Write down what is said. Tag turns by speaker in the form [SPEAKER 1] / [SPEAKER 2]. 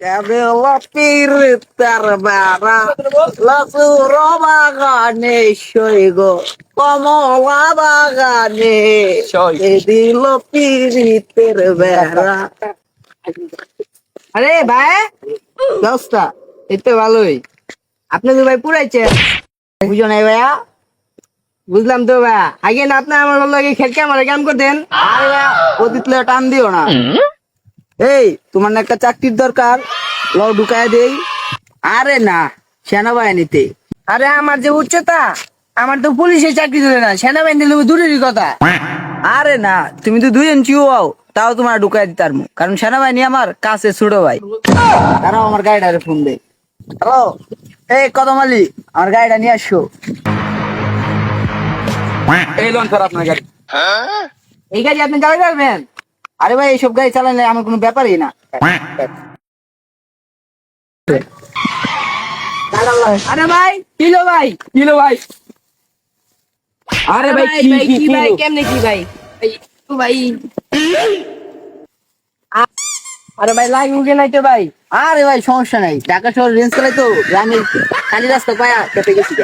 [SPEAKER 1] Kabela piritar bara lasuro bagane shoigo komola bagane edilo piritar bara আরে ভাই দোস্তা এই তো ভালোই আপনি তো ভাই পুরাইছেন বুঝো নাই ভাইয়া বুঝলাম তো ভাইয়া আগে না আপনি আমার লগে খেলকে আমার কাম করতেন আরে ভাইয়া অতীতলে টান দিও না এই তোমার না একটা চাকরির দরকার লও ঢুকায় দেই আরে না সেনাবাহিনীতে আরে আমার যে উচ্চতা আমার তো পুলিশের চাকরি দিলে না সেনাবাহিনী দিলে দূরেরই কথা আরে না তুমি তো 2 ইঞ্চি হও তাও তোমার ঢুকায় দিতার মুখ কারণ সেনাবাহিনী আমার কাছে ছোট ভাই তারাও আমার গাড়িটারে ফোন দেয় হ্যালো এই কদম আলী আমার গাড়িটা নিয়ে আসো
[SPEAKER 2] এই লোন স্যার আপনার গাড়ি।
[SPEAKER 1] এই গাড়ি আপনি চালাতে পারবেন আরে ভাই এইসব গাড়ি চালালে আমার কোনো ব্যাপারই না আরে ভাই কিলো ভাই
[SPEAKER 2] কিলো ভাই,
[SPEAKER 1] আরে ভাই কি ভাই কেমনে কি ভাই ভাই আরে ভাই লাইন উঠে নাই তো ভাই আরে ভাই সমস্যা নাই ঢাকা শহর রেঞ্জ চালাই তো গ্রামের খালি রাস্তা পায়া কেটে গেছি